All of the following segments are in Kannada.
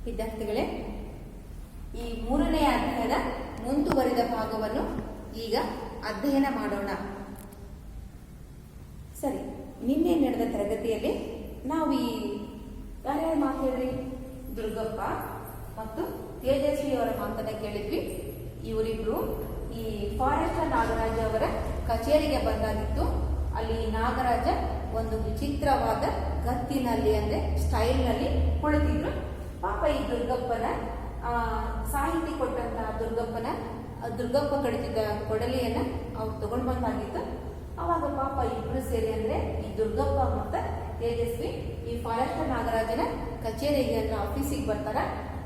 ವಿದ್ಯಾರ್ಥಿಗಳೇ, ಈ ಮೂರನೇ ಅಧ್ಯಾಯದ ಮುಂದುವರಿದ ಭಾಗವನ್ನು ಈಗ ಅಧ್ಯಯನ ಮಾಡೋಣ. ಸರಿ, ನಿನ್ನೆ ನಡೆದ ತರಗತಿಯಲ್ಲಿ ನಾವು ಯಾರ್ಯಾರು ಮಾತು ಹೇಳ್ರಿ? ದುರ್ಗಪ್ಪ ಮತ್ತು ತೇಜಸ್ವಿ ಅವರ ಮಾತನ್ನ ಕೇಳಿದ್ವಿ. ಇವರಿಬ್ರು ಈ ಫಾರೆಸ್ಟರ್ ನಾಗರಾಜ ಅವರ ಕಚೇರಿಗೆ ಬಂದಾಗಿತ್ತು. ಅಲ್ಲಿ ನಾಗರಾಜ ಒಂದು ವಿಚಿತ್ರವಾದ ಗತ್ತಿನಲ್ಲಿ ಅಂದ್ರೆ ಸ್ಟೈಲ್ನಲ್ಲಿ ಕುಳಿತಿದ್ರು. ಪಾಪ ಈ ದುರ್ಗಪ್ಪನ ಸಾಹಿತಿ ಕೊಟ್ಟಂತಹ ದುರ್ಗಪ್ಪ ಕಡಿತಿದ್ದ ಕೊಡಲಿಯನ್ನ ಅವ್ರು ತಗೊಂಡು ಬಂದಾಗಿತ್ತು. ಅವಾಗ ಪಾಪ ಇಬ್ರು ಸೇರಿ ಅಂದ್ರೆ ಈ ದುರ್ಗಪ್ಪ ಮತ್ತು ತೇಜಸ್ವಿ ಈ ಫಾರೆಸ್ಟರ್ ನಾಗರಾಜನ ಕಚೇರಿಗೆ ಅಂದ್ರೆ ಆಫೀಸಿಗೆ ಬರ್ತಾರ.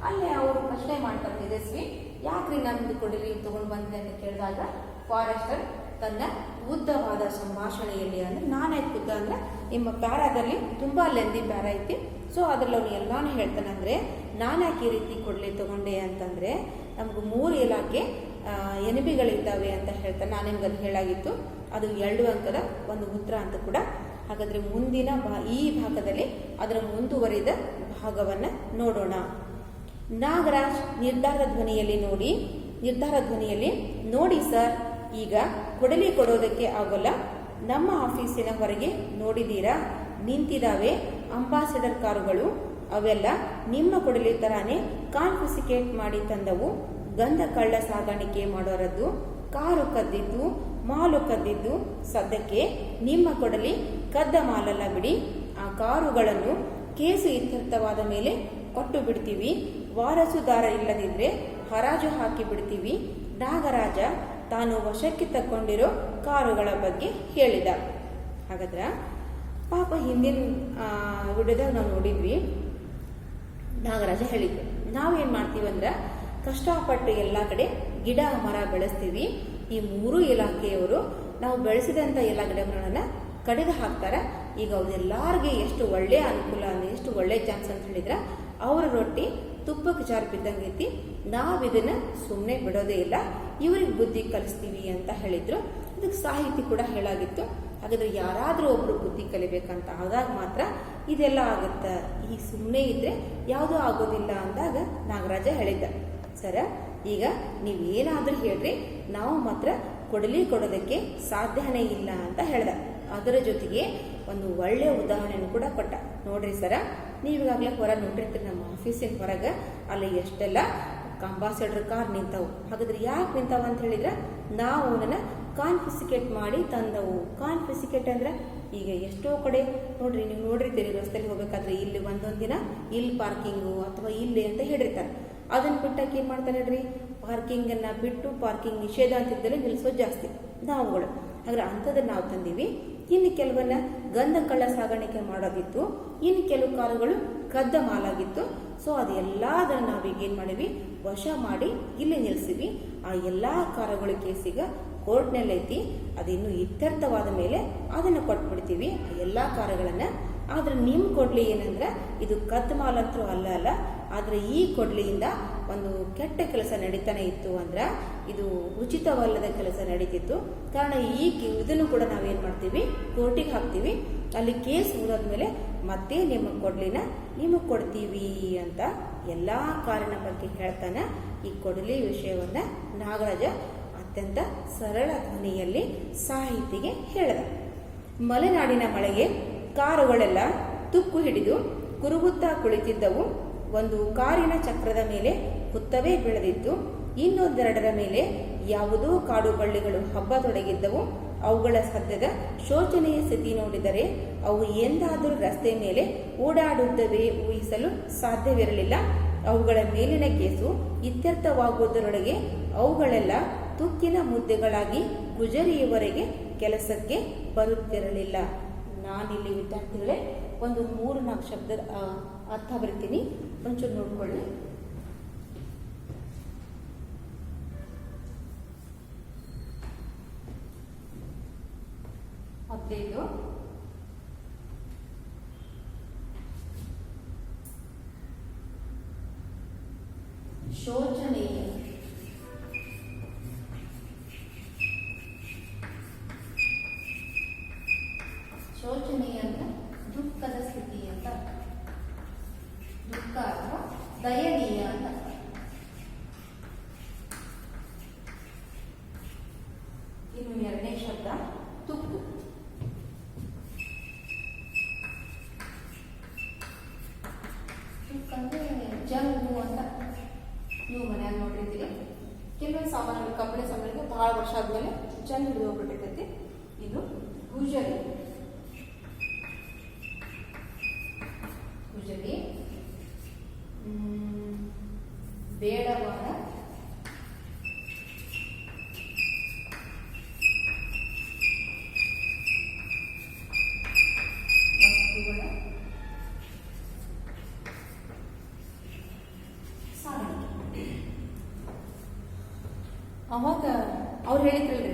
ಅಲ್ಲೇ ಅವರು ಪ್ರಶ್ನೆ ಮಾಡ್ತಾರೆ, ತೇಜಸ್ವಿ ಯಾಕ್ರಿ ನಮ್ದು ಕೊಡಲಿ ತಗೊಂಡು ಬಂದೆ ಅಂತ ಕೇಳಿದಾಗ ಫಾರೆಸ್ಟರ್ ತನ್ನ ಉದ್ದವಾದ ಸಂಭಾಷಣೆಯಲ್ಲಿ ಅಂದ್ರೆ ನಾನಾಯ್ತು ಉದ್ದ ಅಂದ್ರೆ ನಿಮ್ಮ ಪ್ಯಾರಾದಲ್ಲಿ ತುಂಬಾ ಲೆಂದಿ ಪ್ಯಾರ ಐತಿ. ಸೊ ಅದ್ರಲ್ಲಿ ಅವನು ಎಲ್ಲಾನು ಹೇಳ್ತಾನೆ. ಅಂದ್ರೆ ನಾನ್ಯಾಕೆ ಈ ರೀತಿ ಕೊಡಲಿ ತಗೊಂಡೆ ಅಂತಂದ್ರೆ ನಮ್ಗೆ 3 ಇಲಾಖೆ ಎನಿಬಿಗಳಿದ್ದಾವೆ ಅಂತ ಹೇಳ್ತಾನೆ. ನಾನು ನಿಮ್ಗೆ ಅದು ಹೇಳಾಗಿತ್ತು. ಅದು 2 ಅಂಕದ ಒಂದು ಉತ್ತರ ಅಂತ ಕೂಡ. ಹಾಗಾದ್ರೆ ಮುಂದಿನ ಈ ಭಾಗದಲ್ಲಿ ಅದರ ಮುಂದುವರಿದ ಭಾಗವನ್ನ ನೋಡೋಣ. ನಾಗರಾಜ್ ನಿರ್ಧಾರ ಧ್ವನಿಯಲ್ಲಿ ನೋಡಿ ಸರ್, ಈಗ ಕೊಡಲಿ ಕೊಡೋದಕ್ಕೆ ಆಗೋಲ್ಲ. ನಮ್ಮ ಆಫೀಸಿನ ಹೊರಗೆ ನೋಡಿದೀರಾ, ನಿಂತಿದ್ದಾವೆ ಅಂಬಾಸಿಡರ್ ಕಾರುಗಳು. ಅವೆಲ್ಲ ನಿಮ್ಮ ಕೊಡಲಿ ತರಾನೇ ಕಾನ್ಫಿಸಿಕೇಟ್ ಮಾಡಿ ತಂದವು. ಗಂಧ ಕಳ್ಳ ಸಾಗಾಣಿಕೆ ಮಾಡೋರದ್ದು, ಕಾರು ಕದ್ದಿದ್ದು, ಮಾಲು ಕದ್ದಿದ್ದು. ಸದ್ಯಕ್ಕೆ ನಿಮ್ಮ ಕೊಡಲಿ ಕದ್ದ ಮಾಲಲ್ಲ ಬಿಡಿ. ಆ ಕಾರುಗಳನ್ನು ಕೇಸು ಇತ್ಯರ್ಥವಾದ ಮೇಲೆ ಕೊಟ್ಟು ಬಿಡ್ತೀವಿ. ವಾರಸುದಾರ ಇಲ್ಲದಿದ್ರೆ ಹರಾಜು ಹಾಕಿ ಬಿಡ್ತೀವಿ. ನಾಗರಾಜ ತಾನು ವಶಕ್ಕೆ ತಕ್ಕೊಂಡಿರೋ ಕಾರುಗಳ ಬಗ್ಗೆ ಹೇಳಿದ. ಹಾಗಾದ್ರೆ ಪಾಪ ಹಿಂದಿನ ವಿಡಿಯೋದಾಗ ನಾವು ನೋಡಿದ್ವಿ, ನಾಗರಾಜ ಹೇಳಿದ್ವಿ ನಾವೇನ್ ಮಾಡ್ತೀವಿ ಅಂದ್ರೆ ಕಷ್ಟಪಟ್ಟು ಎಲ್ಲ ಕಡೆ ಗಿಡ ಮರ ಬೆಳೆಸ್ತೀವಿ. ಈ 3 ಇಲಾಖೆಯವರು ನಾವು ಬೆಳೆಸಿದಂತ ಎಲ್ಲ ಗಿಡಗಳನ್ನ ಕಡಿದು ಹಾಕ್ತಾರ. ಈಗ ಅವ್ರೆಲ್ಲಾರ್ಗೆ ಎಷ್ಟು ಒಳ್ಳೆ ಅನುಕೂಲ ಅಂದ್ರೆ ಎಷ್ಟು ಒಳ್ಳೆ ಚಾನ್ಸ್ ಅಂತ ಹೇಳಿದ್ರ ಅವ್ರ ರೊಟ್ಟಿ ತುಪ್ಪಕ್ಕೆ ಜಾರು ಬಿದ್ದಂಗೈತಿ. ನಾವಿದನ್ನ ಸುಮ್ಮನೆ ಬಿಡೋದೇ ಇಲ್ಲ, ಇವ್ರಿಗೆ ಬುದ್ಧಿ ಕಲಿಸ್ತೀವಿ ಅಂತ ಹೇಳಿದ್ರು. ಅದಕ್ಕೆ ಸಾಹಿತಿ ಕೂಡ ಹೇಳಾಗಿತ್ತು. ಹಾಗಾದ್ರೆ ಯಾರಾದ್ರೂ ಒಬ್ರು ಬುದ್ಧಿ ಕಲಿಬೇಕಂತ ಆದಾಗ ಮಾತ್ರ ಇದೆಲ್ಲ ಆಗುತ್ತ. ಈ ಸುಮ್ಮನೆ ಇದ್ರೆ ಯಾವುದೂ ಆಗೋದಿಲ್ಲ ಅಂದಾಗ ನಾಗರಾಜ ಹೇಳಿದ್ದ. ಸರ, ಈಗ ನೀವೇನಾದ್ರೂ ಹೇಳ್ರಿ, ನಾವು ಮಾತ್ರ ಕೊಡಲಿ ಕೊಡೋದಕ್ಕೆ ಸಾಧ್ಯನೇ ಇಲ್ಲ ಅಂತ ಹೇಳ್ದ. ಅದರ ಜೊತೆಗೆ ಒಂದು ಒಳ್ಳೆ ಉದಾಹರಣೆಯನ್ನು ಕೂಡ ಕೊಟ್ಟ. ನೋಡ್ರಿ ಸರ, ನೀವಾಗಲೇ ಹೊರ ನೋಡಿರ್ತೀರಿ ನಮ್ಮ ಆಫೀಸಿನ ಹೊರಗೆ, ಅಲ್ಲಿ ಎಷ್ಟೆಲ್ಲ ಅಂಬಾಸಿಡರ್ ಕಾರ್ ನಿಂತವು. ಹಾಗಾದ್ರೆ ಯಾಕೆ ನಿಂತಾವ ಅಂತ ಹೇಳಿದ್ರೆ ನಾವು ಅವನನ್ನ ಕಾನ್ಫಿಸಿಕೇಟ್ ಮಾಡಿ ತಂದವು. ಕಾನ್ಫಿಸಿಕೇಟ್ ಅಂದ್ರೆ ಈಗ ಎಷ್ಟೋ ಕಡೆ ನೋಡ್ರಿ, ನೀವು ನೋಡಿರ್ತೀರಿ ರಸ್ತೆಯಲ್ಲಿ ಹೋಗ್ಬೇಕಾದ್ರೆ ಇಲ್ಲಿ ಒಂದೊಂದ್ ದಿನ ಇಲ್ಲಿ ಪಾರ್ಕಿಂಗು ಅಥವಾ ಇಲ್ಲಿ ಅಂತ ಹೇಳಿರ್ತಾರೆ. ಅದನ್ನ ಬಿಟ್ಟಾಕ ಏನ್ ಮಾಡ್ತಾರೆ ಹೇಳ್ರಿ, ಪಾರ್ಕಿಂಗ್ ಅನ್ನ ಬಿಟ್ಟು ಪಾರ್ಕಿಂಗ್ ನಿಷೇಧ ಅಂತಿದ್ದಲ್ಲಿ ನಿಲ್ಲಿಸೋದು ಜಾಸ್ತಿ ನಾವುಗಳು. ಹಾಗಾದ್ರೆ ಅಂಥದ್ದನ್ನ ನಾವು ತಂದೀವಿ. ಇನ್ನು ಕೆಲವನ್ನ ಗಂಧ ಕಳ್ಳ ಸಾಗಾಣಿಕೆ ಮಾಡೋದಿತ್ತು, ಇನ್ನು ಕೆಲವು ಕಾರುಗಳು ಕದ್ದ ಮಾಲಾಗಿತ್ತು. ಸೊ ಅದೆಲ್ಲದನ್ನ ನಾವೀಗ ಏನ್ ಮಾಡಿವಿ, ವಶ ಮಾಡಿ ಇಲ್ಲಿ ನಿಲ್ಸಿವಿ. ಆ ಎಲ್ಲಾ ಕಾರುಗಳ ಕೇಸಿಗ ಕೋರ್ಟ್ನಲ್ಲಿ ಐತಿ. ಅದಿನ್ನು ಇತ್ಯರ್ಥವಾದ ಮೇಲೆ ಅದನ್ನ ಕೊಟ್ಬಿಡ್ತೀವಿ ಆ ಎಲ್ಲಾ ಕಾರುಗಳನ್ನ. ಆದ್ರೆ ನಿಮ್ ಕೊಡ್ಲಿ ಏನಂದ್ರೆ ಇದು ಕದ್ದ ಮಾಲಂತರೂ ಅಲ್ಲ. ಆದ್ರೆ ಈ ಕೊಡ್ಲಿಯಿಂದ ಒಂದು ಕೆಟ್ಟ ಕೆಲಸ ನಡೀತಾನೆ ಇತ್ತು ಅಂದ್ರ ಇದು ಉಚಿತವಲ್ಲದ ಕೆಲಸ ನಡೀತಿತ್ತು. ಕಾರಣ ಇದನ್ನು ಕೂಡ ನಾವೇನ್ ಮಾಡ್ತೀವಿ, ಕೋರ್ಟಿಗೆ ಹಾಕ್ತೀವಿ. ಅಲ್ಲಿ ಕೇಸ್ ಮುಗಿದ್ಮೇಲೆ ಮತ್ತೆ ನಿಮ್ಮ ಕೊಡ್ಲಿನ ನಿಮಗ್ ಕೊಡ್ತೀವಿ ಅಂತ ಎಲ್ಲಾ ಕಾರಣ ಬಗ್ಗೆ ಹೇಳ್ತಾನ. ಈ ಕೊಡಲಿ ವಿಷಯವನ್ನ ನಾಗರಾಜ ಅತ್ಯಂತ ಸರಳ ಧ್ವನಿಯಲ್ಲಿ ಸಾಹಿತಿಗೆ ಹೇಳಿದ. ಮಲೆನಾಡಿನ ಮಳೆಗೆ ಕಾರುಗಳೆಲ್ಲ ತುಕ್ಕು ಹಿಡಿದು ಕುರುಗುತ್ತಾ ಕುಳಿತಿದ್ದವು. ಒಂದು ಕಾರಿನ ಚಕ್ರದ ಮೇಲೆ ಹುತ್ತವೇ ಬೆಳೆದಿತ್ತು, ಇನ್ನೊಂದೆರಡರ ಮೇಲೆ ಯಾವುದೋ ಕಾಡು ಬಳ್ಳಿಗಳು ಹಬ್ಬತೊಡಗಿದ್ದವು. ಅವುಗಳ ಸದ್ಯದ ಶೋಚನೆಯ ಸ್ಥಿತಿ ನೋಡಿದರೆ ಅವು ಎಂದಾದರೂ ರಸ್ತೆ ಮೇಲೆ ಓಡಾಡುತ್ತವೆ ಊಹಿಸಲು ಸಾಧ್ಯವಿರಲಿಲ್ಲ. ಅವುಗಳ ಮೇಲಿನ ಕೇಸು ಇತ್ಯರ್ಥವಾಗುವುದರೊಳಗೆ ಅವುಗಳೆಲ್ಲ ತುಕ್ಕಿನ ಮುದ್ದೆಗಳಾಗಿ ಗುಜರಿಯವರೆಗೆ ಕೆಲಸಕ್ಕೆ ಬರುತ್ತಿರಲಿಲ್ಲ. ನಾನಿಲ್ಲಿ ವಿದ್ಯಾರ್ಥಿಗಳೇ ಒಂದು 3-4 ಶಬ್ದದ ಅರ್ಥ ಬರಿತೀನಿ, ಒಂಚೂರು ನೋಡ್ಕೊಳ್ಳಿ. ಮೊದಲೇದು ಶೋಚನೀಯ. ಶೋಚನೀಯ ಅಂದ್ರೆ ದುಃಖದ ಸ್ಥಿತಿ ಅಂತ. ದುಃಖ ಅಥವಾ ದಯನೀಯ ಸಾಮಾನುಗಳು ಕಬ್ಬಿಣ ಸಾಮಾನುಗಳು ಬಹಳ ವರ್ಷ ಆದ್ಮೇಲೆ ಜಂಗ್ ಹಿಡಿದು ಹೋಗ್ಬಿಟ್ಟಿರ್ತೈತಿ. ಇದು ಗುಜರಿ. ಗುಜರಿ ಬೇಡವಾದ ವಸ್ತುಗಳ ಸಾಗಾಣಿಕೆ. ಅವಾಗ ಅವ್ರು ಹೇಳಿದ್ರಲ್ರಿ,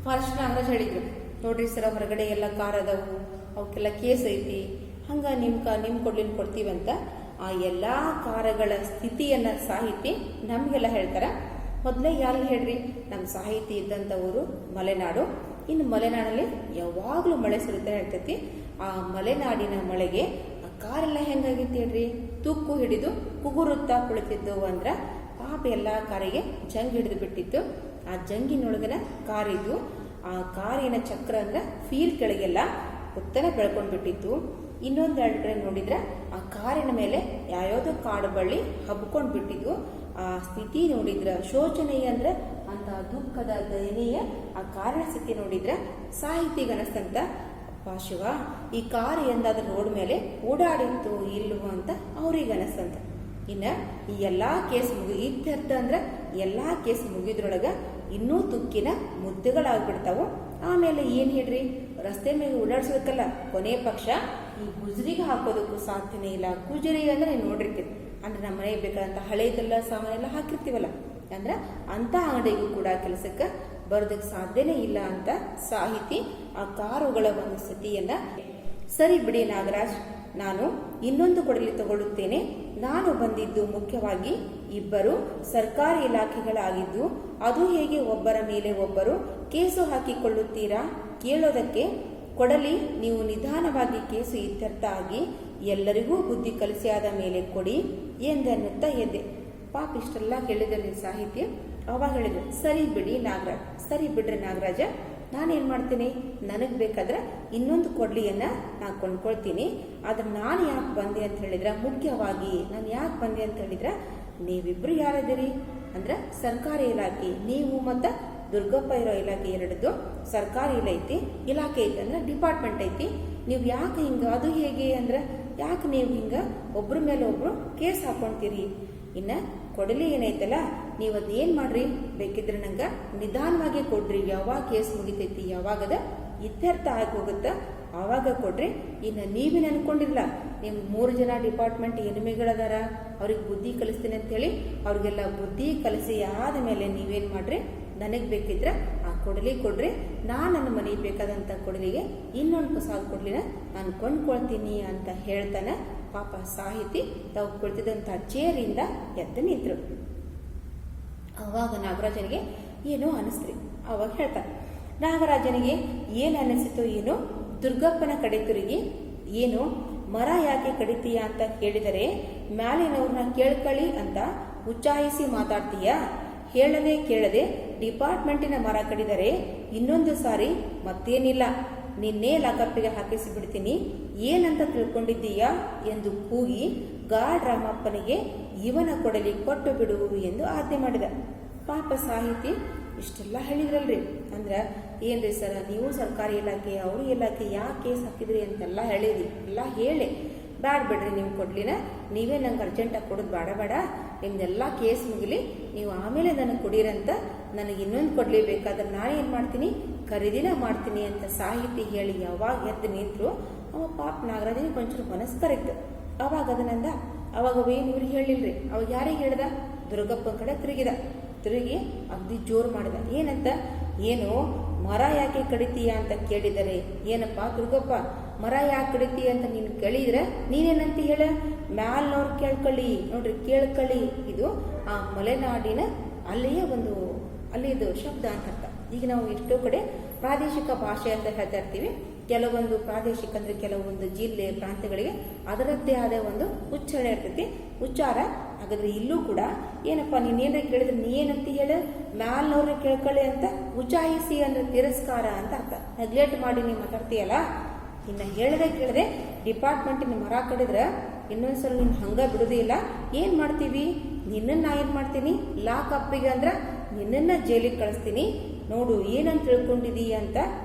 ಫಾರೆಸ್ಟ್ ನಾಗರಾಜ್ ಹೇಳಿದ್ರು, ನೋಡ್ರಿ ಸರ ಹೊರಗಡೆ ಎಲ್ಲ ಕಾರ್ ಅದಾವು, ಅವಕ್ಕೆಲ್ಲ ಕೇಸ್ ಐತಿ, ಹಂಗ ನಿಮ್ ಕೊಡ್ತೀವಂತ ಆ ಎಲ್ಲ ಕಾರಗಳ ಸ್ಥಿತಿಯನ್ನ ಸಾಹಿತಿ ನಮಗೆಲ್ಲ ಹೇಳ್ತಾರ. ಮೊದಲೇ ಯಾರು ಹೇಳ್ರಿ, ನಮ್ಮ ಸಾಹಿತಿ ಇದ್ದಂಥವರು ಮಲೆನಾಡು. ಇನ್ನು ಮಲೆನಾಡಲ್ಲಿ ಯಾವಾಗಲೂ ಮಳೆ ಸುರಿತಾ ಇರ್ತೈತಿ. ಆ ಮಲೆನಾಡಿನ ಮಳೆಗೆ ಆ ಕಾರೆಲ್ಲ ಹೆಂಗಾಗಿತ್ತು ಹೇಳ್ರಿ, ತುಕ್ಕು ಹಿಡಿದು ಕುಗುರುತ್ತಾ ಕುಳಿತಿದ್ದವು ಅಂದ್ರ ಪಾಪ ಎಲ್ಲ ಕಾರಿಗೆ ಜಂಗ್ ಹಿಡಿದು ಬಿಟ್ಟಿತ್ತು. ಆ ಜಂಗಿನೊಳಗನ ಕಾರಿದ್ದು, ಆ ಕಾರಿನ ಚಕ್ರ ಅಂದ್ರ ಫೀಲ್ ಕೆಳಗೆಲ್ಲ ಉತ್ತನ ಬೆಳ್ಕೊಂಡ್ಬಿಟ್ಟಿತ್ತು. ಇನ್ನೊಂದು ಎರಡು ಕಡೆ ನೋಡಿದ್ರೆ ಆ ಕಾರಿನ ಮೇಲೆ ಯಾವ್ಯಾವ್ದೋ ಕಾಡು ಬಳ್ಳಿ ಹಬ್ಕೊಂಡ್ ಬಿಟ್ಟಿದ್ವು. ಆ ಸ್ಥಿತಿ ನೋಡಿದ್ರ ಶೋಚನೀಯ ಅಂದ್ರೆ ಅಂತ ದುಃಖದ ದಯನೀಯ ಆ ಕಾರಿನ ಸ್ಥಿತಿ ನೋಡಿದ್ರ ಸಾಹಿತಿಗನಸ್ತಂತ, ಅಪ್ಪ ಶಿವ, ಈ ಕಾರು ಎಂದಾದ್ರೂ ರೋಡ್ ಮೇಲೆ ಓಡಾಡಿತ್ತು ಇಲ್ವೋ ಅಂತ ಅವ್ರಿಗನಸ್ತಂತ. ಇನ್ನ ಈ ಎಲ್ಲಾ ಕೇಸ್ ಇತ್ಯರ್ಥ ಅಂದ್ರ ಎಲ್ಲಾ ಕೇಸ್ ಮುಗಿದ್ರೊಳಗ ಇನ್ನೂ ತುಕ್ಕಿನ ಮುದ್ದೆಗಳಾಗ್ಬಿಡ್ತಾವು. ಆಮೇಲೆ ಏನ್ ಹೇಳ್ರಿ, ರಸ್ತೆ ಮೇಲೆ ಓಡಾಡ್ಸೋದಕ್ಕಲ್ಲ, ಕೊನೆ ಪಕ್ಷ ಈ ಗುಜರಿಗೆ ಹಾಕೋದಕ್ಕೂ ಸಾಧ್ಯನೇ ಇಲ್ಲ. ಗುಜರಿ ಅಂದ್ರೆ ನೀವು ನೋಡಿರ್ತೀರಿ, ಅಂದ್ರೆ ನಮ್ಮ ಮನೆಗೆ ಬೇಕಾದಂತ ಹಳೇದೆಲ್ಲ ಸಾಮಾನೆಲ್ಲ ಹಾಕಿರ್ತೀವಲ್ಲ, ಅಂದ್ರ ಅಂತ ಅಂಗಡಿಗೂ ಕೂಡ ಕೆಲಸಕ್ಕೆ ಬರೋದಕ್ಕೆ ಸಾಧ್ಯನೇ ಇಲ್ಲ ಅಂತ ಸಾಹಿತಿ ಆ ಕಾರುಗಳ ಒಂದು ಸ್ಥಿತಿಯನ್ನ. ಸರಿ ಬಿಡಿ ನಾಗರಾಜ್, ನಾನು ಇನ್ನೊಂದು ಕೊಡಲಿ ತಗೊಳ್ಳುತ್ತೇನೆ. ನಾನು ಬಂದಿದ್ದು ಮುಖ್ಯವಾಗಿ ಇಬ್ಬರು ಸರ್ಕಾರಿ ಇಲಾಖೆಗಳಾಗಿದ್ದು, ಅದು ಹೇಗೆ ಒಬ್ಬರ ಮೇಲೆ ಒಬ್ಬರು ಕೇಸು ಹಾಕಿಕೊಳ್ಳುತ್ತೀರಾ ಕೇಳೋದಕ್ಕೆ ಕೊಡಲಿ. ನೀವು ನಿಧಾನವಾಗಿ ಕೇಸು ಇತ್ಯರ್ಥ ಆಗಿ ಎಲ್ಲರಿಗೂ ಬುದ್ಧಿ ಕಲಿಸಿ ಆದ ಮೇಲೆ ಕೊಡಿ ಎಂದನ್ನುತ್ತಾ ಎದ್ದೆ. ಪಾಪ ಇಷ್ಟೆಲ್ಲ ಕೇಳಿದಲ್ಲಿ ಸಾಹಿತ್ಯ. ಅವಾಗ ಹೇಳಿದ್ರು, ಸರಿ ಬಿಡಿ ನಾಗರಾಜ್, ಸರಿ ಬಿಡ್ರಿ ನಾಗರಾಜ, ನಾನೇನ್ ಮಾಡ್ತೀನಿ, ನನಗ್ ಬೇಕಾದ್ರೆ ಇನ್ನೊಂದು ಕೊಡ್ಲಿಯನ್ನ ನಾನು ಕೊಂಡ್ಕೊಳ್ತೀನಿ. ಆದ್ರೆ ನಾನು ಯಾಕೆ ಬಂದೆ ಅಂತ ಹೇಳಿದ್ರ, ಮುಖ್ಯವಾಗಿ ನಾನು ಯಾಕೆ ಬಂದೆ ಅಂತ ಹೇಳಿದ್ರ, ನೀವಿಬ್ರು ಯಾರದಿರಿ ಅಂದ್ರೆ ಸರ್ಕಾರಿ ಇಲಾಖೆ, ನೀವು ಮತ್ತ ದುರ್ಗಪ್ಪ ಇರೋ ಇಲಾಖೆ ಎರಡದು ಸರ್ಕಾರಿ ಇಲಾಖೆ ಐತಿ ಅಂದ್ರೆ ಡಿಪಾರ್ಟ್ಮೆಂಟ್ ಐತಿ. ನೀವು ಯಾಕೆ ಹಿಂಗ, ಅದು ಹೇಗೆ ಅಂದ್ರೆ ಯಾಕೆ ನೀವು ಹಿಂಗ ಒಬ್ರ ಮೇಲೆ ಒಬ್ರು ಕೇಸ್ ಹಾಕೊಂತೀರಿ? ಇನ್ನ ಕೊಡಲಿ ಏನೈತಲ್ಲ, ನೀವು ಅದೇನ್ ಮಾಡ್ರಿ, ಬೇಕಿದ್ರೆ ನಂಗ ನಿಧಾನವಾಗಿ ಕೊಡ್ರಿ. ಯಾವಾಗ ಕೇಸ್ ಮುಗಿತೈತಿ, ಯಾವಾಗದ ಇತ್ಯರ್ಥ ಆಗಿ ಹೋಗುತ್ತ ಆವಾಗ ಕೊಡ್ರಿ. ಇನ್ನು ನೀವೇನು ಅನ್ಕೊಂಡಿರಲ್ಲ, ನಿಮ್ 3 ಜನ ಡಿಪಾರ್ಟ್ಮೆಂಟ್ ಎನಿಮಿಗಳದಾರ, ಅವ್ರಿಗೆ ಬುದ್ಧಿ ಕಲಿಸ್ತೀನಿ ಅಂತ ಹೇಳಿ ಅವ್ರಿಗೆಲ್ಲ ಬುದ್ಧಿ ಕಲಿಸಿ ಆದ ಮೇಲೆ ನೀವೇನ್ ಮಾಡ್ರಿ, ನನಗ್ ಬೇಕಿದ್ರ ಆ ಕೊಡಲಿ ಕೊಡ್ರಿ. ನನ್ನ ಮನೆಗೆ ಬೇಕಾದಂತ ಕೊಡಲಿಗೆ ಇನ್ನೊಂದು ಹೊಸ ಕೊಡ್ಲಿನ ನಾನು ಕೊಂಡ್ಕೊಳ್ತೀನಿ ಅಂತ ಹೇಳ್ತಾನ. ಪಾಪ ಸಾಹಿತಿ ತಾವು ಕುಳಿತಿದಂತ ಚೇರಿಂದ ಎದ್ದು ನಿಂತರು. ಅವಾಗ ನಾಗರಾಜನಿಗೆ ಏನೋ ಅನಿಸ್ತ್ರಿ. ಅವಾಗ ಹೇಳ್ತಾರೆ, ನಾಗರಾಜನಿಗೆ ಏನು ಅನಿಸಿತು ಏನೋ, ದುರ್ಗಪ್ಪನ ಕಡೆ ತಿರುಗಿ, ಏನು ಮರ ಯಾಕೆ ಕಡಿತೀಯ ಅಂತ ಕೇಳಿದರೆ ಮ್ಯಾಲಿನವ್ರನ್ನ ಕೇಳ್ಕೊಳ್ಳಿ ಅಂತ ಉಚ್ಚಾಯಿಸಿ ಮಾತಾಡ್ತೀಯಾ? ಹೇಳದೆ ಕೇಳದೆ ಡಿಪಾರ್ಟ್ಮೆಂಟಿನ ಮರ ಕಡಿದರೆ ಇನ್ನೊಂದು ಸಾರಿ ಮತ್ತೇನಿಲ್ಲ, ನಿನ್ನೆ ಲಾಕಪ್ಪಿಗೆ ಹಾಕಿಸಿ ಬಿಡ್ತೀನಿ, ಏನಂತ ತಿಳ್ಕೊಂಡಿದ್ದೀಯಾ ಎಂದು ಕೂಗಿ ಗಾಡ್ ರಾಮಪ್ಪನಿಗೆ ಇವನ ಕೊಡಲಿ ಕೊಟ್ಟು ಬಿಡು ಎಂದು ಆಜ್ಞೆ ಮಾಡಿದ. ಪಾಪ ಸಾಹಿತಿ ಇಷ್ಟೆಲ್ಲ ಹೇಳಿದ್ರಲ್ರಿ, ಅಂದ್ರ ಏನ್ರಿ ಸರ, ನೀವು ಸರ್ಕಾರಿ ಇಲಾಖೆ, ಅವರು ಇಲಾಖೆ, ಯಾಕೆ ಕೇಸ್ ಹಾಕಿದ್ರಿ ಅಂತೆಲ್ಲ ಹೇಳಿದ್ರಿ. ಎಲ್ಲ ಹೇಳಿ ಬ್ಯಾಡ್ ಬಿಡ್ರಿ, ನಿಮ್ ಕೊಡ್ಲಿನ ನೀವೇ ನಂಗೆ ಅರ್ಜೆಂಟಾಗಿ ಕೊಡೋದು ಬೇಡ, ನಿಮ್ದೆಲ್ಲ ಕೇಸ್ ಮುಗಿಲಿ, ನೀವು ಆಮೇಲೆ ನನಗೆ ಕೊಡಿರಂತ, ನನಗೆ ಇನ್ನೊಂದು ಕೊಡ್ಲಿ ಬೇಕಾದ್ರೆ ನಾನೇನು ಮಾಡ್ತೀನಿ, ಖರೀದಿನ ಮಾಡ್ತೀನಿ ಅಂತ ಸಾಹಿತಿ ಹೇಳಿ ಯಾವಾಗ ಎದ್ದು ನಿಂತರು. ಅವ ಪಾಪ ನಾಗರಾಜನಿಗೆ ಒಂಚೂರು ಮನಸ್ಸು ಕರೆಕ್ಟ್. ಅವಾಗ ಅದನ್ನಂದ, ಅವಾಗ ಅವೇನು ಇವ್ರಿಗೆ ಹೇಳಿಲ್ರಿ. ಅವಾಗ ಯಾರಿಗೆ ಹೇಳ್ದ, ದುರ್ಗಪ್ಪನ ಕಡೆ ತಿರುಗಿ ಅಗ್ದಿ ಜೋರು ಮಾಡಿದ. ಏನಂತ, ಏನು ಮರ ಯಾಕೆ ಕಡಿತೀಯ ಅಂತ ಕೇಳಿದರೆ, ಏನಪ್ಪ ದುರ್ಗಪ್ಪ ಮರ ಯಾಕೆ ಕಡಿತೀಯ ಅಂತ ನೀನು ಕೇಳಿದ್ರೆ ನೀನೇನಂತ ಹೇಳ, ಮ್ಯಾಲ್ನವ್ರು ಕೇಳ್ಕೊಳ್ಳಿ, ನೋಡ್ರಿ ಕೇಳ್ಕೊಳ್ಳಿ. ಇದು ಆ ಮಲೆನಾಡಿನ ಅಲ್ಲಿಯದು ಶಬ್ದ ಅಂತ ಅರ್ಥ. ಈಗ ನಾವು ಎಷ್ಟೋ ಕಡೆ ಪ್ರಾದೇಶಿಕ ಭಾಷೆ ಅಂತ ಹೇಳ್ತಾ ಇರ್ತೀವಿ. ಕೆಲವೊಂದು ಪ್ರಾದೇಶಿಕ ಅಂದ್ರೆ ಕೆಲವೊಂದು ಜಿಲ್ಲೆ ಪ್ರಾಂತ್ಯಗಳಿಗೆ ಅದರದ್ದೇ ಆದ ಒಂದು ಉಚ್ಚಾರ ಇರ್ತೈತಿ, ಉಚ್ಚಾರ. ಹಾಗಾದ್ರೆ ಇಲ್ಲೂ ಕೂಡ ಏನಪ್ಪಾ, ನೀನೇನ್ರ ಕೇಳಿದ್ರೆ ನೀ ಏನಂತ ಹೇಳ, ಮ್ಯಾಲ್ನವ್ರನ್ನ ಕೇಳ್ಕೊಳ್ಳಿ ಅಂತ ಉಚಾಯಿಸಿ ಅಂದ್ರೆ ತಿರಸ್ಕಾರ ಅಂತ ಅರ್ಥ. ನೆಗ್ಲೆಕ್ಟ್ ಮಾಡಿ ನೀವು ಮಾತಾಡ್ತೀಯಲ್ಲ, ಇನ್ನ ಕೇಳದೆ ಡಿಪಾರ್ಟ್ಮೆಂಟಿನ ಮರ ಕಡಿದ್ರೆ ಇನ್ನೊಂದ್ಸಲ ನೀನ್ ಹಂಗ ಬಿಡುದೇ ಇಲ್ಲ. ಏನ್ ಮಾಡ್ತೀವಿ, ನಿನ್ನ ನಾ ಏನ್ ಮಾಡ್ತೀನಿ, ಲಾಕ್ ಅಪ್ಪಿಗೆ ಅಂದ್ರ ನಿನ್ನನ್ನು ಜೈಲಿಗೆ ಕಳಿಸ್ತೀನಿ, ನೋಡು ಏನಂತ ತಿಳ್ಕೊಂಡಿದೀಯ ಅಂತ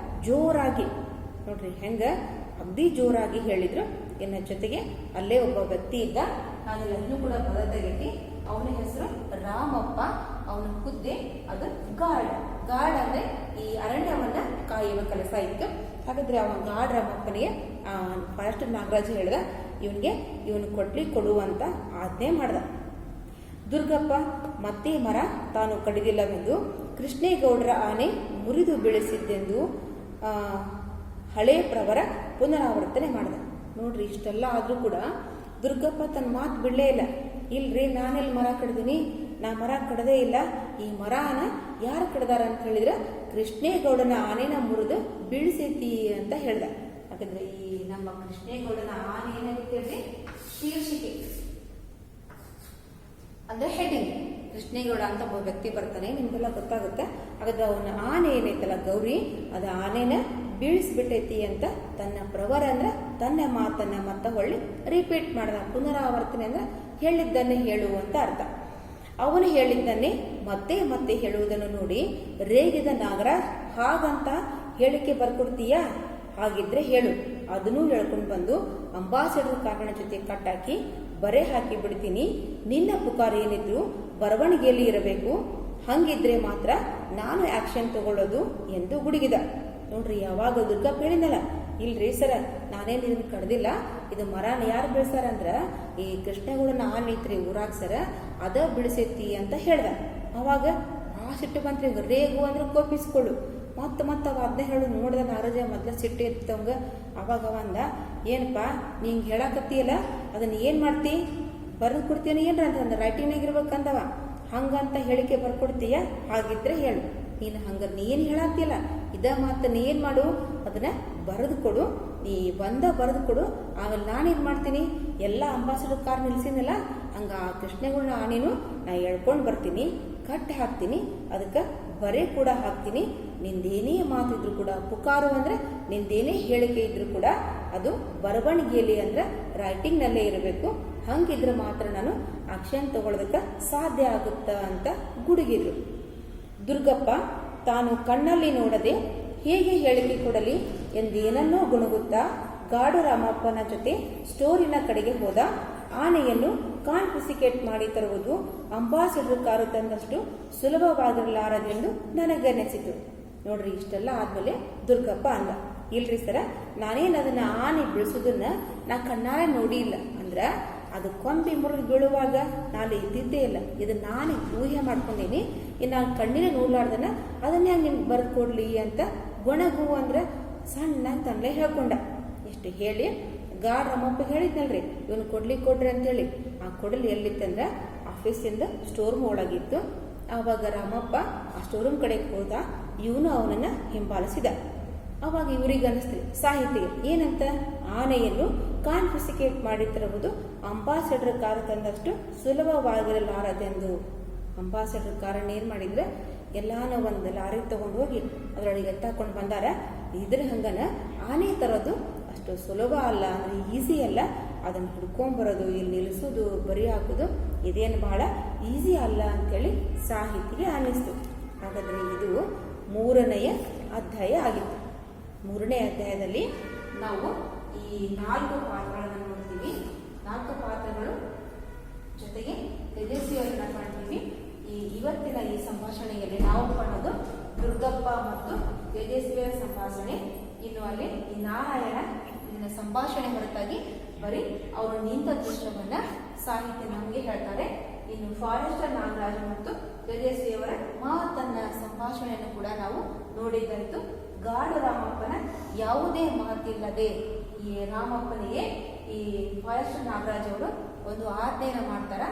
ಜೋರಾಗಿ ನೋಡ್ರಿ ಹೆಂಗೆ ಅಗ್ದಿ ಜೋರಾಗಿ ಹೇಳಿದ್ರು. ಇನ್ನು ಜೊತೆಗೆ ಅಲ್ಲೇ ಒಬ್ಬ ವ್ಯಕ್ತಿ ಇದ್ದ, ನಾನು ಎಲ್ಲೂ ಕೂಡ ಪದ ತೆಗೆತಿ. ಅವನ ಹೆಸರು ರಾಮಪ್ಪ. ಅವನ ಹುದ್ದೆ ಅದು ಗಾರ್ಡ್. ಗಾರ್ಡ್ ಅಂದ್ರೆ ಈ ಅರಣ್ಯವನ್ನ ಕಾಯುವ ಕೆಲಸ ಇತ್ತು. ಹಾಗಾದ್ರೆ ಅವ ಗಾರ್ಡ್ ರಾಮಪ್ಪನಿಗೆ ಫಾರೆಸ್ಟ್ ನಾಗರಾಜ್ ಹೇಳ್ದ ಇವನು ಕೊಡುವಂತ ಆಜ್ಞೆ ಮಾಡ್ದ. ದುರ್ಗಪ್ಪ ಮತ್ತೆ ಮರ ತಾನು ಕಡಿದಿಲ್ಲವೆಂದು, ಕೃಷ್ಣೇಗೌಡರ ಆನೆ ಮುರಿದು ಬೆಳೆಸಿದ್ದೆಂದು ಹಳೆ ಪ್ರವರ ಪುನರಾವರ್ತನೆ ಮಾಡ್ದ. ನೋಡ್ರಿ ಇಷ್ಟೆಲ್ಲ ಆದ್ರೂ ಕೂಡ ದುರ್ಗಪ್ಪ ತನ್ನ ಮಾತು ಬಿಡಲೇ ಇಲ್ಲ. ಇಲ್ರಿ ನಾನೆಲ್ಲಿ ಮರ ಕಡ್ದೀನಿ, ನಾ ಮರ ಕಡದೇ ಇಲ್ಲ. ಈ ಮರನ ಯಾರು ಕಡ್ದಾರ ಅಂತ ಹೇಳಿದ್ರೆ ಕೃಷ್ಣೇಗೌಡನ ಆನೆನ ಮುರಿದು ಬೀಳಿಸೈತಿ ಅಂತ ಹೇಳ್ದ. ಯಾಕಂದ್ರೆ ಈ ನಮ್ಮ ಕೃಷ್ಣೇಗೌಡನ ಆನೆ ಏನಾಗಿತ್ತೇಳಿ ಶೀರ್ಷಿಕೆ ಅಂದ್ರೆ ಹೆಡಿಂಗ್. ಕೃಷ್ಣೇಗೌಡ ಅಂತ ಒಬ್ಬ ವ್ಯಕ್ತಿ ಬರ್ತಾನೆ, ನಿಮ್ಗೆಲ್ಲ ಗೊತ್ತಾಗುತ್ತೆ. ಹಾಗಾದ್ರೆ ಅವನ ಆನೆ ಏನೈತಲ್ಲ ಗೌರಿ, ಅದು ಆನೆನ ಬೀಳಿಸ್ಬಿಟ್ಟೈತಿ ಅಂತ ತನ್ನ ಪ್ರವರ ಅಂದ್ರೆ ತನ್ನ ಮಾತನ್ನ ಹೊಳ್ಳಿ ರಿಪೀಟ್ ಮಾಡ್ದ. ಪುನರಾವರ್ತನೆ ಅಂದ್ರೆ ಹೇಳಿದ್ದನ್ನೇ ಹೇಳುವಂತ ಅರ್ಥ. ಅವನು ಹೇಳಿದ್ದನ್ನೇ ಮತ್ತೆ ಮತ್ತೆ ಹೇಳುವುದನ್ನು ನೋಡಿ ರೇಗಿದ ನಾಗರಾಜ್, ಹಾಗಂತ ಹೇಳಿಕೆ ಬರ್ಕೊಡ್ತೀಯಾ? ಹಾಗಿದ್ರೆ ಹೇಳು, ಅದನ್ನೂ ಹೇಳ್ಕೊಂಡು ಬಂದು ಅಂಬಾಸಿಡರ್ ಕಾರಣ ಜೊತೆ ಕಟ್ಟಾಕಿ ಬರೆ ಹಾಕಿ ಬಿಡ್ತೀನಿ. ನಿನ್ನ ಪುಕಾರ ಏನಿದ್ರು ಬರವಣಿಗೆಯಲ್ಲಿ ಇರಬೇಕು, ಹಂಗಿದ್ರೆ ಮಾತ್ರ ನಾನು ಆಕ್ಷನ್ ತಗೊಳ್ಳೋದು ಎಂದು ಗುಡುಗಿದ. ನೋಡ್ರಿ ಯಾವಾಗ ದುರ್ಗಪ್ಪ ಹೇಳಿದಲ್ಲ, ಇಲ್ರಿ ಸರ ನಾನೇನು ಇದನ್ನ ಕಡ್ದಿಲ್ಲ, ಇದು ಮರನ ಯಾರು ಬೆಳೆಸಾರ ಅಂದ್ರ ಈ ಕೃಷ್ಣೇಗೌಡನ ಆನೆ ಐತ್ರಿ ಊರಾಗ ಸರ, ಅದ ಬಿಡಿಸೈತಿ ಅಂತ ಹೇಳ್ದ. ಅವಾಗ ಸಿಟ್ಟು ಬಂತ್ರಿ. ರೇಗು ಅಂದ್ರೆ ಕೋಪಿಸ್ಕೊಳ್ಳು. ಮತ್ತ ಅವ ಅದನ್ನ ಹೇಳು ನೋಡ್ದ ನಾರಜ ಮೊದ್ಲ ಸಿಟ್ಟು ಇರ್ತವಂಗ. ಅವಾಗ ಅಂದ, ಏನಪ್ಪಾ ನೀಂಗ್ ಹೇಳಾಕತ್ತೀಯಲ್ಲ ಅದನ್ನ ಏನ್ ಮಾಡ್ತಿ, ಬರೆದು ಕೊಡ್ತೀನ ಏನ್ರ ಅಂತ ರೈಟಿಂಗ್ನಾಗ ಇರ್ಬೇಕಂದವ. ಹಂಗಂತ ಹೇಳಿಕೆ ಬರ್ಕೊಡ್ತೀಯ? ಹಾಗಿದ್ರೆ ಹೇಳು. ನೀ ಏನ್ ಹೇಳಾತಿಯಲ್ಲ ಇದ ಮಾತ ನೀ ಏನ್ ಮಾಡು, ಅದನ್ನ ಬರೆದು ಕೊಡು. ನೀ ಬರೆದು ಕೊಡು, ಆಮೇಲೆ ನಾನೇನ್ ಮಾಡ್ತೀನಿ, ಎಲ್ಲ ಅಂಬಾಸಿಡರ್ ಕಾರ್ ನಿಲ್ಸಿನಲ್ಲ ಹಂಗ ಆ ಕೃಷ್ಣೇಗೌಡನ ಆನೆನು ನಾ ಎಳ್ಕೊಂಡ್ ಬರ್ತೀನಿ, ಕಟ್ಟಿ ಹಾಕ್ತೀನಿ, ಅದಕ್ಕೆ ಬರೆ ಕೂಡ ಹಾಕ್ತೀನಿ. ನಿಂದೇನೇ ಮಾತಿದ್ರು ಕೂಡ, ಪುಕಾರು ಅಂದ್ರೆ ನಿಂದೇನೇ ಹೇಳಿಕೆ ಇದ್ರು ಕೂಡ ಅದು ಬರವಣಿಗೆಯಲ್ಲಿ ಅಂದ್ರೆ ರೈಟಿಂಗ್ ನಲ್ಲೇ ಇರಬೇಕು. ಹಂಗಿದ್ರೆ ಮಾತ್ರ ನಾನು ಆಕ್ಷನ್ ತಗೊಳ್ಳೋದಕ್ಕೆ ಸಾಧ್ಯ ಆಗುತ್ತಾ ಅಂತ ಗುಡುಗಿದ್ರು. ದುರ್ಗಪ್ಪ ತಾನು ಕಣ್ಣಲ್ಲಿ ನೋಡದೆ ಹೇಗೆ ಹೇಳಿಕೆ ಕೊಡಲಿ ಎಂದೇನನ್ನೋ ಗುಣಗುತ್ತಾ ಗಾಡು ರಾಮಪ್ಪನ ಜೊತೆ ಸ್ಟೋರಿನ ಕಡೆಗೆ ಹೋದ. ಆನೆಯನ್ನು ಕಾನ್ಫಿಸಿಕೇಟ್ ಮಾಡಿ ತರುವುದು ಅಂಬಾಸಿಡರ್ ಕಾರು ತಂದಷ್ಟು ಸುಲಭವಾಗಿರಲಾರದೆಂದು ನನಗನ್ನಿಸಿತು. ನೋಡ್ರಿ ಇಷ್ಟೆಲ್ಲ ಆದ್ಮೇಲೆ ದುರ್ಗಪ್ಪ ಅಂದ, ಇಲ್ರಿ ಸರ ನಾನೇನು ಅದನ್ನ ಆನೆ ಬಿಡಿಸೋದನ್ನ ನಾ ಕಣ್ಣಾರೆ ನೋಡಿ ಇಲ್ಲ. ಅಂದ್ರ ಅದು ಕೊಂಬಿ ಮುರಿದು ಬೀಳುವಾಗ ನಾನು ಇದ್ದಿದ್ದೇ ಇಲ್ಲ. ಇದನ್ನ ನಾನೇ ಊಹೆ ಮಾಡ್ಕೊಂಡೀನಿ. ಇನ್ನು ನಾನು ಕಣ್ಣಿನ ನೋಡ್ಲಾರ್ದನ ಅದನ್ನೇ ನಿಮ್ಗೆ ಬರೆದು ಕೊಡ್ಲಿ ಅಂತ ಗೊಣಗು ಅಂದ್ರೆ ಸಣ್ಣ ಅಂತಂದ್ಲೆ ಹೇಳ್ಕೊಂಡ. ಇಷ್ಟು ಹೇಳಿ ಗಾಡ್ ರಾಮಪ್ಪ ಹೇಳಿದ್ನಲ್ರಿ ಇವನು ಕೊಡ್ರಿ ಅಂತೇಳಿ. ಆ ಕೊಡಲಿ ಎಲ್ಲಿತ್ತಂದ್ರೆ ಆಫೀಸಿಂದ ಸ್ಟೋರ್ ರೂಮ್ ಒಳಗಿತ್ತು. ಆವಾಗ ರಾಮಪ್ಪ ಆ ಸ್ಟೋರ್ ರೂಮ್ ಕಡೆಗೆ ಹೋದ. ಇವನು ಅವನನ್ನ ಹಿಂಬಾಲಿಸಿದ. ಅವಾಗ ಇವ್ರಿಗೆ ಅನಿಸ್ತೀವಿ ಸಾಹಿತಿಗೆ ಏನಂತ, ಆನೆಯನ್ನು ಕಾನ್ಫಿಸಿಕೇಟ್ ಮಾಡಿ ತರುವುದು ಅಂಬಾಸಿಡರ್ ಕಾರು ತಂದಷ್ಟು ಸುಲಭವಾಗಿರಲಾರದೆಂದು. ಅಂಬಾಸಿಡರ್ ಕಾರನ್ನ ಏನ್ ಮಾಡಿದ್ರೆ ಎಲ್ಲಾನ ಒಂದು ಲಾರಿ ತಗೊಂಡು ಹೋಗಿ ಅದರೊಳಗೆ ಎತ್ತಾಕೊಂಡು ಬಂದಾರ. ಇದ್ರ ಹಂಗನ ಆನೆ ತರೋದು ಅಷ್ಟು ಸುಲಭ ಅಲ್ಲ, ಅಂದ್ರೆ ಈಸಿ ಅಲ್ಲ. ಅದನ್ನ ಹುಡ್ಕೊಂಬರೋದು, ಇಲ್ಲಿ ನಿಲ್ಲಿಸೋದು, ಬರಿ ಹಾಕೋದು ಇದೇನು ಬಹಳ ಈಸಿ ಅಲ್ಲ ಅಂತೇಳಿ ಸಾಹಿತಿಗೆ ಅನ್ನಿಸ್ತು. ಹಾಗಾದ್ರೆ ಇದು 3ನೇ ಅಧ್ಯಾಯ ಆಗಿತ್ತು. 3ನೇ ಅಧ್ಯಾಯದಲ್ಲಿ ನಾವು ಈ 4 ಪಾತ್ರಗಳನ್ನು ನೋಡ್ತೀವಿ. 4 ಪಾತ್ರಗಳು ಜೊತೆಗೆ ತೇಜಸ್ವಿಯವರನ್ನ ಕಾಣ್ತೀವಿ. ಇವತ್ತಿನ ಈ ಸಂಭಾಷಣೆಯಲ್ಲಿ ನಾವು ಕಾಣೋದು ದುರ್ಗಪ್ಪ ಮತ್ತು ತೇಜಸ್ವಿಯವರ ಸಂಭಾಷಣೆ. ಇನ್ನು ಅಲ್ಲಿ ಈ ನಾರಾಯಣ ಇದನ್ನ ಸಂಭಾಷಣೆ ಹೊರತಾಗಿ ಬರೀ ಅವರು ನಿಂತ ದೃಶ್ಯವನ್ನ ಸಾಹಿತ್ಯ ನಮಗೆ ಹೇಳ್ತಾರೆ. ಇನ್ನು ಫಾರೆಸ್ಟರ್ ನಾಗರಾಜ್ ಮತ್ತು ತೇಜಸ್ವಿಯವರ ಮಾತನ್ನ ಸಂಭಾಷಣೆಯನ್ನು ಕೂಡ ನಾವು ನೋಡಿದ್ದಾಯಿತು. ಗಾಡು ರಾಮಪ್ಪನ ಯಾವುದೇ ಮಾತಿಲ್ಲದೆ ಈ ರಾಮಪ್ಪನಿಗೆ ಈ ಫಾರೆಸ್ಟರ್ ನಾಗರಾಜ್ ಅವರು ಒಂದು ಆಜ್ಞೆಯನ್ನು ಮಾಡ್ತಾರ.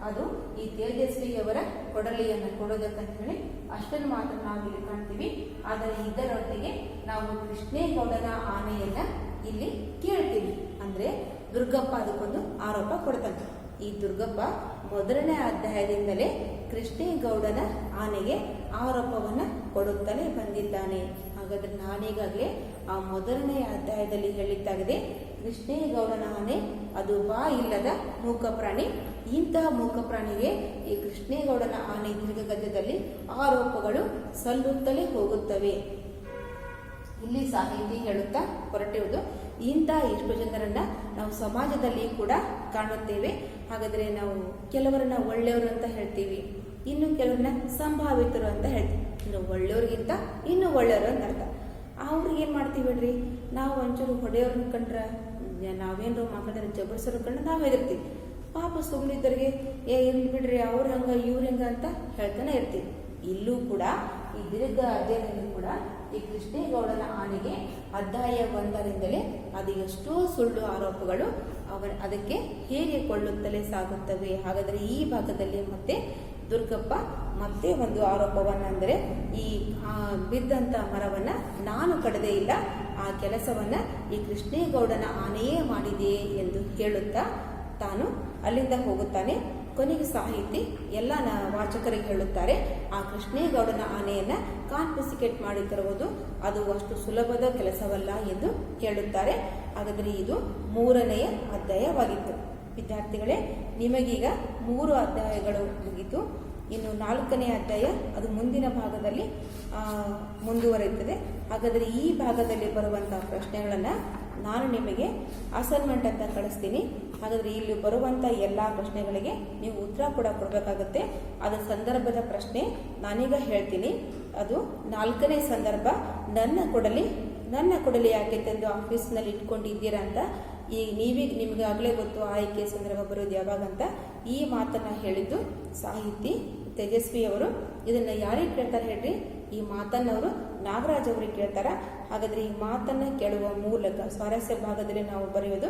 ಅದು ಈ ತೇಜಸ್ವಿಯವರ ಕೊಡಲಿಯನ್ನು ಕೊಡೋದಕ್ಕಂತ ಹೇಳಿ ಅಷ್ಟನ್ನು ಮಾತ್ರ ನಾವು ಇಲ್ಲಿ ಕಾಣ್ತೀವಿ. ಆದರೆ ಇದರೊಟ್ಟಿಗೆ ನಾವು ಕೃಷ್ಣೇಗೌಡನ ಆನೆಯನ್ನ ಇಲ್ಲಿ ಕೇಳ್ತೀವಿ. ಅಂದ್ರೆ ದುರ್ಗಪ್ಪ ಅದಕ್ಕೊಂದು ಆರೋಪ ಕೊಡ್ತಾನೆ. ಈ ದುರ್ಗಪ್ಪ 1ನೇ ಅಧ್ಯಾಯದಿಂದಲೇ ಕೃಷ್ಣೇಗೌಡನ ಆನೆಗೆ ಆರೋಪವನ್ನ ಕೊಡುತ್ತಲೇ ಬಂದಿದ್ದಾನೆ. ಹಾಗಾದ್ರೆ ನಾನೀಗಾಗಲೇ ಆ 1ನೇ ಅಧ್ಯಾಯದಲ್ಲಿ ಹೇಳಿದ್ದಾಗಿದೆ, ಕೃಷ್ಣೇಗೌಡನ ಆನೆ ಅದು ಬಾ ಇಲ್ಲದ ಮೂಕ ಪ್ರಾಣಿ. ಇಂತಹ ಮೂಕ ಪ್ರಾಣಿಗೆ ಈ ಕೃಷ್ಣೇಗೌಡನ ಆನೆ ದೀರ್ಘಗದ್ಯದಲ್ಲಿ ಆರೋಪಗಳು ಸಲ್ಲುತ್ತಲೇ ಹೋಗುತ್ತವೆ. ಇಲ್ಲಿ ಸಾಹಿತಿ ಹೇಳುತ್ತಾ ಹೊರಟಿರುವುದು ಇಂತಹ ಎಷ್ಟು ಜನರನ್ನ ನಾವು ಸಮಾಜದಲ್ಲಿ ಕೂಡ ಕಾಣುತ್ತೇವೆ. ಹಾಗಾದ್ರೆ ನಾವು ಕೆಲವರನ್ನ ಒಳ್ಳೆಯವರು ಅಂತ ಹೇಳ್ತೀವಿ, ಇನ್ನು ಕೆಲವರನ್ನ ಸಂಭಾವಿತರು ಅಂತ ಹೇಳ್ತೀವಿ. ಇನ್ನು ಒಳ್ಳೆಯವ್ರಿಗಿಂತ ಇನ್ನು ಒಳ್ಳೆಯವರು ಅಂತ ಅರ್ಥ. ಅವ್ರಿಗೆ ಏನ್ ಮಾಡ್ತೀವಿ ಬಿಡ್ರಿ, ನಾವು ಒಂಚೂರು ಹೊಡೆಯವ್ರನ್ನ ಕಂಡ್ರ, ನಾವೇನ್ರು ಮಾತಾಡಿದ್ರೆ ಜಬರ್ಸೋರ್ ಕಂಡ್ರೆ ನಾವು ಹೆದರ್ತೀವಿ. ಪಾಪ ಸುಮ್ಮನಿದ್ದರಿಗೆ ಇರ್ಲಿ ಬಿಡ್ರಿ, ಅವ್ರ ಹಂಗ ಇವ್ರ ಹಂಗ ಅಂತ ಹೇಳ್ತಾನೆ ಇರ್ತೀವಿ. ಇಲ್ಲೂ ಕೂಡ ಈ ದೀರ್ಘ ಅಧ್ಯಾಯದಲ್ಲಿ ಕೂಡ ಈ ಕೃಷ್ಣೇಗೌಡನ ಆನೆಗೆ ಅಧ್ಯಾಯ 1ರಿಂದಲೇ ಅದು ಎಷ್ಟೋ ಸುಳ್ಳು ಆರೋಪಗಳು ಅದಕ್ಕೆ ಹೇರಿಕೊಳ್ಳುತ್ತಲೇ ಸಾಗುತ್ತವೆ. ಹಾಗಾದರೆ ಈ ಭಾಗದಲ್ಲಿ ಮತ್ತೆ ದುರ್ಗಪ್ಪ ಮತ್ತೆ ಒಂದು ಆರೋಪವನ್ನ, ಅಂದರೆ ಈ ಬಿದ್ದಂತ ಮರವನ್ನ ನಾನು ಕಡದೇ ಇಲ್ಲ, ಆ ಕೆಲಸವನ್ನ ಈ ಕೃಷ್ಣೇಗೌಡನ ಆನೆಯೇ ಮಾಡಿದೆ ಎಂದು ಹೇಳುತ್ತಾ ತಾನು ಅಲ್ಲಿಂದ ಹೋಗುತ್ತಾನೆ. ಕೊನೆಗೆ ಸಾಹಿತಿ ಎಲ್ಲ ವಾಚಕರಿಗೆ ಹೇಳುತ್ತಾರೆ, ಆ ಕೃಷ್ಣೇಗೌಡನ ಆನೆಯನ್ನ ಕಾನ್ಫಿಸ್ಕೇಟ್ ಮಾಡಿ ತರುವುದು ಅದು ಅಷ್ಟು ಸುಲಭದ ಕೆಲಸವಲ್ಲ ಎಂದು ಹೇಳುತ್ತಾರೆ. ಹಾಗಾದರೆ ಇದು 3ನೆಯ ಅಧ್ಯಾಯವಾಗಿತ್ತು. ವಿದ್ಯಾರ್ಥಿಗಳೇ, ನಿಮಗೀಗ 3 ಅಧ್ಯಾಯಗಳು ಮುಗಿತು. ಇನ್ನು 4ನೇ ಅಧ್ಯಾಯ ಅದು ಮುಂದಿನ ಭಾಗದಲ್ಲಿ ಮುಂದುವರಿಯುತ್ತದೆ. ಹಾಗಾದರೆ ಈ ಭಾಗದಲ್ಲಿ ಬರುವಂತಹ ಪ್ರಶ್ನೆಗಳನ್ನು ನಾನು ನಿಮಗೆ ಅಸೈನ್ಮೆಂಟ್ ಅಂತ ಕಳಿಸ್ತೀನಿ. ಹಾಗಾದರೆ ಇಲ್ಲಿ ಬರುವಂಥ ಎಲ್ಲ ಪ್ರಶ್ನೆಗಳಿಗೆ ನೀವು ಉತ್ತರ ಕೂಡ ಕೊಡಬೇಕಾಗುತ್ತೆ. ಅದರ ಸಂದರ್ಭದ ಪ್ರಶ್ನೆ ನಾನೀಗ ಹೇಳ್ತೀನಿ. ಅದು 4ನೇ ಸಂದರ್ಭ, ನನ್ನ ಕೊಡಲಿ ಯಾಕೆ ತಂದು ಆಫೀಸ್ನಲ್ಲಿ ಇಟ್ಕೊಂಡಿದ್ದೀರಾ ಅಂತ. ಈಗ ನಿಮಗೆ ಆಗಲೇ ಗೊತ್ತು ಆಯ್ಕೆ ಸಂದರ್ಭ ಬರೋದು ಯಾವಾಗಂತ. ಈ ಮಾತನ್ನು ಹೇಳಿದ್ದು ಸಾಹಿತಿ ತೇಜಸ್ವಿಯವರು. ಇದನ್ನು ಯಾರಿಗೆ ಕೇಳ್ತಾರೆ ಹೇಳ್ರಿ? ಈ ಮಾತನ್ನವರು ನಾಗರಾಜ್ ಅವರಿಗೆ ಕೇಳ್ತಾರ. ಹಾಗಾದರೆ ಈ ಮಾತನ್ನು ಕೇಳುವ ಮೂಲಕ ಸ್ವಾರಸ್ಯ ಭಾಗದಲ್ಲಿ ನಾವು ಬರೆಯೋದು,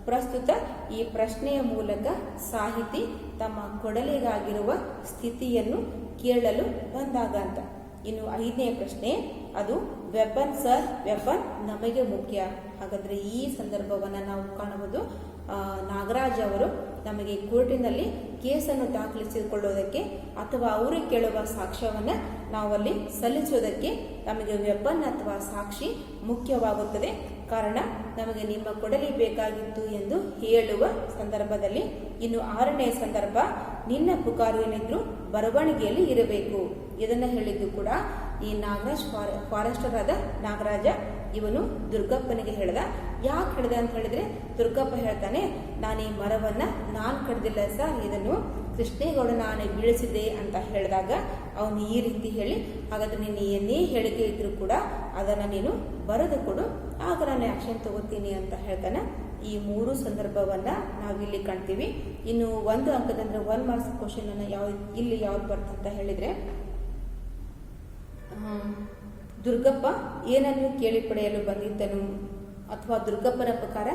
ಪ್ರಸ್ತುತ ಈ ಪ್ರಶ್ನೆಯ ಮೂಲಕ ಸಾಹಿತಿ ತಮ್ಮ ಕೊಡಲಿಗಾಗಿರುವ ಸ್ಥಿತಿಯನ್ನು ಕೇಳಲು ಬಂದಾಗ ಅಂತ. ಇನ್ನು 5ನೇ ಪ್ರಶ್ನೆ, ಅದು ವೆಪನ್ ಸರ್, ವೆಪನ್ ನಮಗೆ ಮುಖ್ಯ. ಹಾಗಾದರೆ ಈ ಸಂದರ್ಭವನ್ನು ನಾವು ಕಾಣಬಹುದು. ನಾಗರಾಜ್ ಅವರು ನಮಗೆ ಕೋರ್ಟಿನಲ್ಲಿ ಕೇಸನ್ನು ದಾಖಲಿಸಿಕೊಳ್ಳುವುದಕ್ಕೆ ಅಥವಾ ಅವರಿಗೆ ಕೇಳುವ ಸಾಕ್ಷ್ಯವನ್ನು ನಾವಲ್ಲಿ ಸಲ್ಲಿಸುವುದಕ್ಕೆ ನಮಗೆ ವೆಪನ್ ಅಥವಾ ಸಾಕ್ಷಿ ಮುಖ್ಯವಾಗುತ್ತದೆ. ಕಾರಣ ನಮಗೆ ನಿಮ್ಮ ಕೊಡಲಿ ಬೇಕಾಗಿತ್ತು ಎಂದು ಹೇಳುವ ಸಂದರ್ಭದಲ್ಲಿ. ಇನ್ನು 6ನೇ ಸಂದರ್ಭ, ನಿನ್ನ ಪುಕಾರು ಏನಿದ್ರು ಬರವಣಿಗೆಯಲ್ಲಿ ಇರಬೇಕು. ಇದನ್ನು ಹೇಳಿದ್ದು ಕೂಡ ಈ ನಾಗರಾಜ್ ಫಾರೆಸ್ಟರ್ ಆದ ನಾಗರಾಜ ಇವನು ದುರ್ಗಪ್ಪನಿಗೆ ಹೇಳ್ದ. ಯಾಕೆ ಹೇಳ್ದ ಅಂತ ಹೇಳಿದ್ರೆ, ದುರ್ಗಪ್ಪ ಹೇಳ್ತಾನೆ, ನಾನು ಈ ಮರವನ್ನ ನಾನು ಕಡ್ದಿಲ್ಲ ಸರ್, ಇದನ್ನು ಕೃಷ್ಣೇಗೌಡನ ಆನೆ ಬೀಳಿಸಿದೆ ಅಂತ ಹೇಳಿದಾಗ ಅವನು ಈ ರೀತಿ ಹೇಳಿ, ಹಾಗಾದ್ರೆ ನೀನು ಏನೇ ಹೇಳಿಕೆ ಇದ್ರೂ ಕೂಡ ಅದನ್ನು ನೀನು ಬರೆದು ಕೊಡು, ಆಗ ನಾನು ಆಕ್ಷನ್ ತಗೋತೀನಿ ಅಂತ ಹೇಳ್ತಾನೆ. ಈ 3 ಸಂದರ್ಭವನ್ನ ನಾವಿಲ್ಲಿ ಕಾಣ್ತೀವಿ. ಇನ್ನು 1 ಅಂಕದಂದ್ರೆ 1 ಮಾರ್ಕ್ಸ್ ಕ್ವಶನ್ ಅನ್ನ ಇಲ್ಲಿ ಯಾವ್ದು ಬರ್ತಂತ ಹೇಳಿದ್ರೆ, ದುರ್ಗಪ್ಪ ಏನನ್ನು ಕೇಳಿ ಪಡೆಯಲು ಬಂದಿದ್ದನು ಅಥವಾ ದುರ್ಗಪ್ಪನ ಪ್ರಕಾರ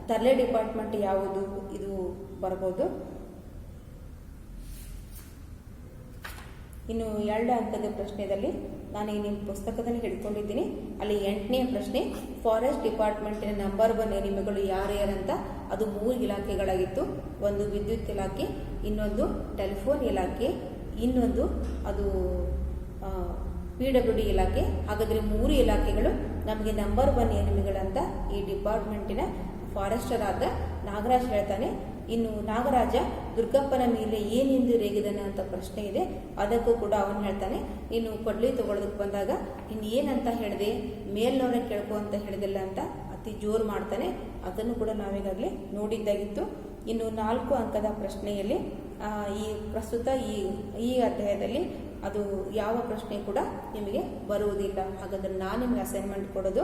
ತರಲೆ ಡಿಪಾರ್ಟ್ಮೆಂಟ್ ಯಾವುದು, ಇದು ಬರಬಹುದು. ಇನ್ನು 2 ಅಂಕದ ಪ್ರಶ್ನೆಯಲ್ಲಿ ನಾನು ನಿಮ್ಮ ಪುಸ್ತಕದಲ್ಲಿ ಹಿಡ್ಕೊಂಡಿದ್ದೀನಿ. ಅಲ್ಲಿ 8ನೇ ಪ್ರಶ್ನೆ, ಫಾರೆಸ್ಟ್ ಡಿಪಾರ್ಟ್ಮೆಂಟಿನ ನಂಬರ್ 1 ಎನಿಮಿಗಳು ಯಾರ್ಯಾರಂತ. ಅದು 3 ಇಲಾಖೆಗಳಾಗಿತ್ತು. ಒಂದು ವಿದ್ಯುತ್ ಇಲಾಖೆ, ಇನ್ನೊಂದು ಟೆಲಿಫೋನ್ ಇಲಾಖೆ, ಇನ್ನೊಂದು ಅದು PWD ಇಲಾಖೆ. ಹಾಗಾದರೆ 3 ಇಲಾಖೆಗಳು ನಮಗೆ ನಂಬರ್ 1 ಎನಿಮಿಗಳಂತ ಈ ಡಿಪಾರ್ಟ್ಮೆಂಟಿನ ಫಾರೆಸ್ಟರ್ ಆದ ನಾಗರಾಜ್ ಹೇಳ್ತಾನೆ. ಇನ್ನು ನಾಗರಾಜ ದುರ್ಗಪ್ಪನ ಮೇಲೆ ಏನೆಂದು ರೇಗಿದನ ಅಂತ ಪ್ರಶ್ನೆ ಇದೆ, ಅದಕ್ಕೂ ಕೂಡ ಅವನು ಹೇಳ್ತಾನೆ. ಇನ್ನು ಕೊಡ್ಲಿ ತಗೊಳ್ಳೋದಕ್ಕೆ ಬಂದಾಗ ಇನ್ನು ಏನಂತ ಹೇಳಿದೆ, ಮೇಲ್ನವರ ಕೇಳ್ಕೊ ಅಂತ ಹೇಳಿದಿಲ್ಲ ಅಂತ ಅತಿ ಜೋರು ಮಾಡ್ತಾನೆ. ಅದನ್ನು ಕೂಡ ನಾವೀಗಾಗಲೇ ನೋಡಿದ್ದಾಗಿತ್ತು. ಇನ್ನು 4 ಅಂಕದ ಪ್ರಶ್ನೆಯಲ್ಲಿ ಈ ಪ್ರಸ್ತುತ ಈ ಅಧ್ಯಾಯದಲ್ಲಿ ಅದು ಯಾವ ಪ್ರಶ್ನೆ ಕೂಡ ನಿಮಗೆ ಬರುವುದಿಲ್ಲ. ಹಾಗಾದ್ರೆ ನಾನು ನಿಮಗೆ ಅಸೈನ್ಮೆಂಟ್ ಕೊಡೋದು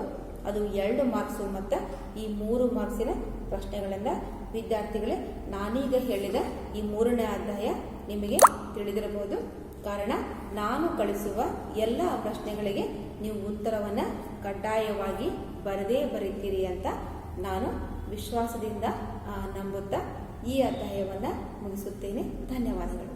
ಅದು 2 ಮಾರ್ಕ್ಸು ಮತ್ತು ಈ 3 ಮಾರ್ಕ್ಸಿನ ಪ್ರಶ್ನೆಗಳಿಂದ. ವಿದ್ಯಾರ್ಥಿಗಳೇ, ನಾನೀಗ ಹೇಳಿದ ಈ 3ನೇ ಅಧ್ಯಾಯ ನಿಮಗೆ ತಿಳಿದಿರಬಹುದು. ಕಾರಣ ನಾನು ಕಳಿಸುವ ಎಲ್ಲ ಪ್ರಶ್ನೆಗಳಿಗೆ ನೀವು ಉತ್ತರವನ್ನು ಕಡ್ಡಾಯವಾಗಿ ಬರೀತೀರಿ ಅಂತ ನಾನು ವಿಶ್ವಾಸದಿಂದ ನಂಬುತ್ತಾ ಈ ಅಧ್ಯಾಯವನ್ನು ಮುಗಿಸುತ್ತೇನೆ. ಧನ್ಯವಾದಗಳು.